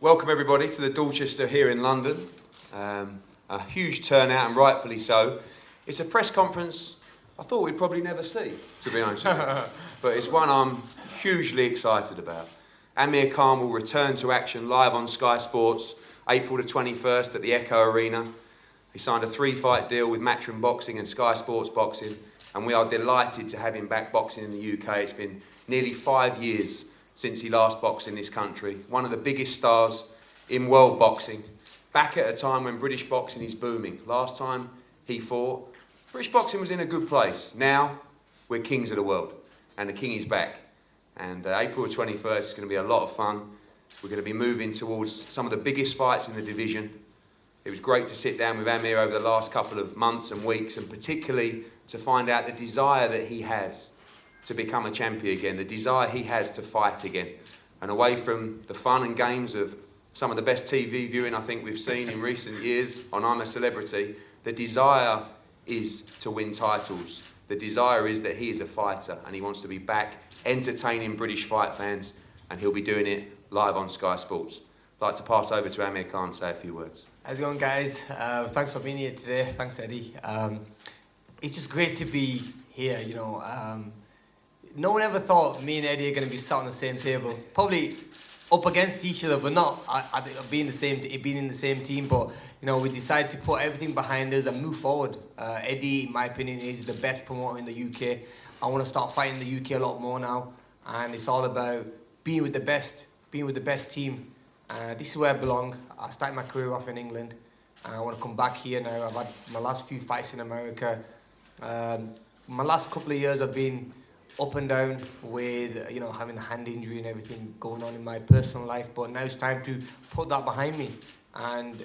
Welcome everybody to the Dorchester here in London. A huge turnout, and rightfully so. It's a press conference I thought we'd probably never see, to be honest with you. But it's one I'm hugely excited about. Amir Khan will return to action live on Sky Sports, April the 21st at the Echo Arena. He signed a 3-fight deal with Matchroom Boxing and Sky Sports Boxing, and we are delighted to have him back boxing in the UK. It's been nearly 5 years since he last boxed in this country. One of the biggest stars in world boxing, back at a time when British boxing is booming. Last time he fought, British boxing was in a good place. Now, we're kings of the world, and the king is back. And April 21st is going to be a lot of fun. We're going to be moving towards some of the biggest fights in the division. It was great to sit down with Amir over the last couple of months and weeks, and particularly to find out the desire that he has to become a champion again, the desire he has to fight again. And away from the fun and games of some of the best TV viewing I think we've seen in recent years on I'm a Celebrity, the desire is to win titles. The desire is that he is a fighter and he wants to be back entertaining British fight fans, and he'll be doing it live on Sky Sports. I'd like to pass over to Amir Khan to say a few words. How's it going, guys? Thanks for being here today. Thanks, Eddie. It's just great to be here, you know. No one ever thought me and Eddie are going to be sat on the same table. Probably up against each other, but not being in the same team. But you know, we decided to put everything behind us and move forward. Eddie, in my opinion, is the best promoter in the UK. I want to start fighting the UK a lot more now, and it's all about being with the best team. This is where I belong. I started my career off in England, and I want to come back here now. I've had my last few fights in America. My last couple of years I've been up and down with, you know, having a hand injury and everything going on in my personal life, but now it's time to put that behind me and,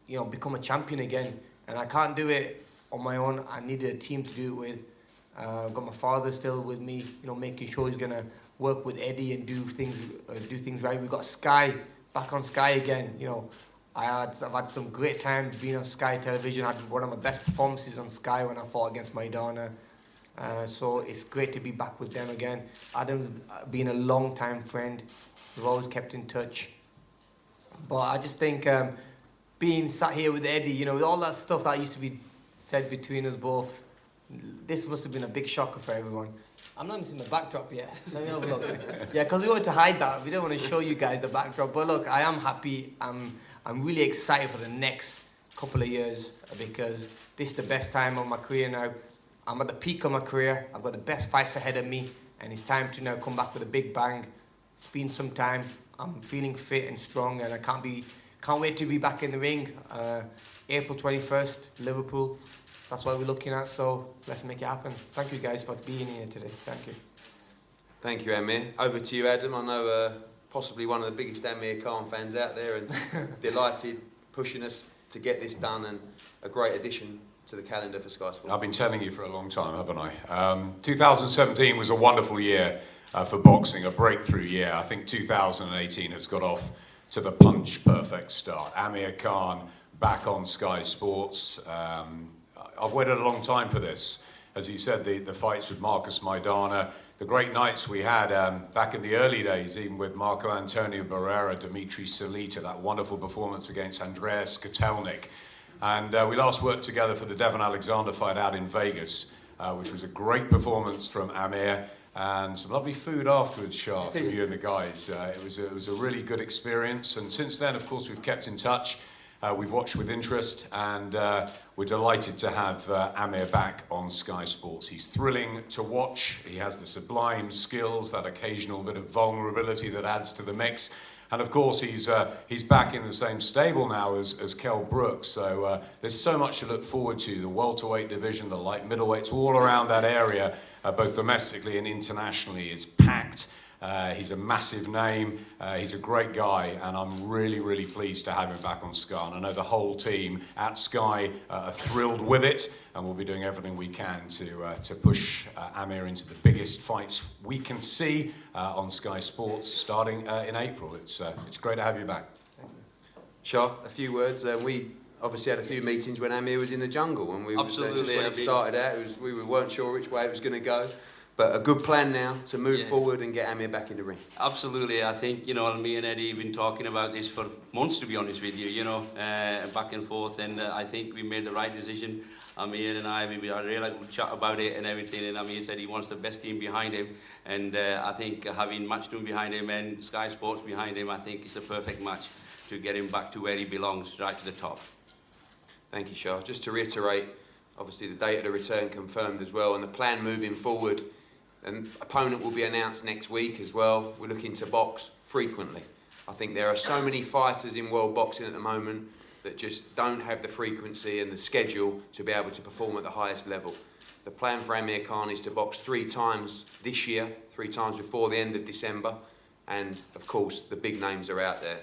you know, become a champion again. And I can't do it on my own. I need a team to do it with. I've got my father still with me, you know, making sure he's gonna work with Eddie and do things right. We've got Sky back on Sky again. You know, I've had some great times being on Sky Television. I had one of my best performances on Sky when I fought against Maidana. So it's great to be back with them again. Adam's been a long-time friend. We've always kept in touch. But I just think being sat here with Eddie, you know, with all that stuff that used to be said between us both, this must have been a big shocker for everyone. I'm not even in the backdrop yet. Let me have a look. Yeah, because we wanted to hide that. We don't want to show you guys the backdrop. But look, I am happy. I'm really excited for the next couple of years because this is the best time of my career now. I'm at the peak of my career. I've got the best fights ahead of me, and it's time to now come back with a big bang. It's been some time. I'm feeling fit and strong, and I can't wait to be back in the ring. April 21st, Liverpool. That's what we're looking at, so let's make it happen. Thank you guys for being here today. Thank you. Thank you, Amir. Over to you, Adam. I know possibly one of the biggest Amir Khan fans out there, and delighted pushing us to get this done, and a great addition to the calendar for Sky Sports. I've been telling you for a long time, haven't I? 2017 was a wonderful year for boxing, a breakthrough year. I think 2018 has got off to the punch-perfect start. Amir Khan back on Sky Sports. I've waited a long time for this. As you said, the fights with Marcus Maidana, the great nights we had back in the early days, even with Marco Antonio Barrera, Dimitri Salita, that wonderful performance against Andreas Kotelnik. And we last worked together for the Devon Alexander fight out in Vegas, which was a great performance from Amir, and some lovely food afterwards, Shah, for you and the guys. It was a really good experience, and since then, of course, we've kept in touch. We've watched with interest, and we're delighted to have Amir back on Sky Sports. He's thrilling to watch. He has the sublime skills, that occasional bit of vulnerability that adds to the mix. And of course, he's back in the same stable now as Kell Brooks. So there's so much to look forward to. The welterweight division, the light middleweights, all around that area, both domestically and internationally, is packed. He's a massive name. He's a great guy, and I'm really, really pleased to have him back on Sky. And I know the whole team at Sky are thrilled with it, and we'll be doing everything we can to push Amir into the biggest fights we can see on Sky Sports starting in April. It's great to have you back. Thank you. Shah, a few words. We obviously had a few meetings when Amir was in the jungle, and we Absolutely, just when it started out, we weren't sure which way it was going to go. But a good plan now to move Yeah. forward and get Amir back in the ring. Absolutely. I think, you know, me and Eddie have been talking about this for months, to be honest with you, you know, back and forth. And I think we made the right decision. Amir and I, we had a real good chat about it and everything. And Amir said he wants the best team behind him. And I think having Matchroom behind him and Sky Sports behind him, I think it's a perfect match to get him back to where he belongs, right to the top. Thank you, Shah. Just to reiterate, obviously the date of the return confirmed as well, and the plan moving forward, an opponent will be announced next week as well. We're looking to box frequently. I think there are so many fighters in world boxing at the moment that just don't have the frequency and the schedule to be able to perform at the highest level. The plan for Aamir Khan is to box 3 times this year, 3 times before the end of December, and of course the big names are out there.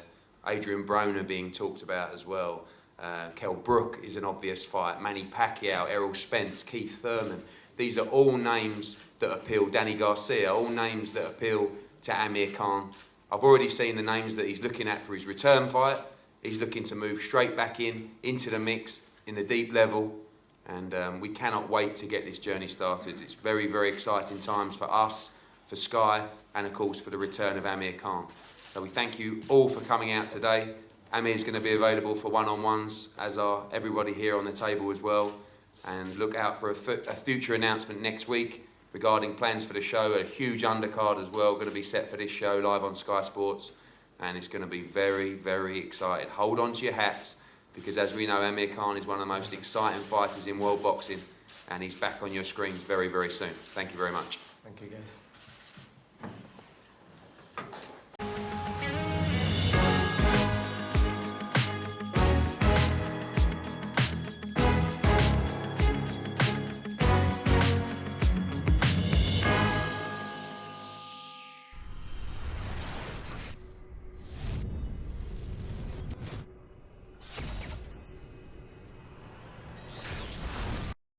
Adrian Broner being talked about as well. Kell Brook is an obvious fight. Manny Pacquiao, Errol Spence, Keith Thurman. These are all names that appeal. Danny Garcia, all names that appeal to Aamir Khan. I've already seen the names that he's looking at for his return fight. He's looking to move straight back into the mix in the deep level. And we cannot wait to get this journey started. It's very, very exciting times for us, for Sky, and of course for the return of Aamir Khan. So we thank you all for coming out today. Amir's going to be available for one-on-ones, as are everybody here on the table as well. And look out for a future announcement next week regarding plans for the show. A huge undercard as well going to be set for this show live on Sky Sports. And it's going to be very, very exciting. Hold on to your hats, because as we know, Aamir Khan is one of the most exciting fighters in world boxing, and he's back on your screens very, very soon. Thank you very much. Thank you, guys.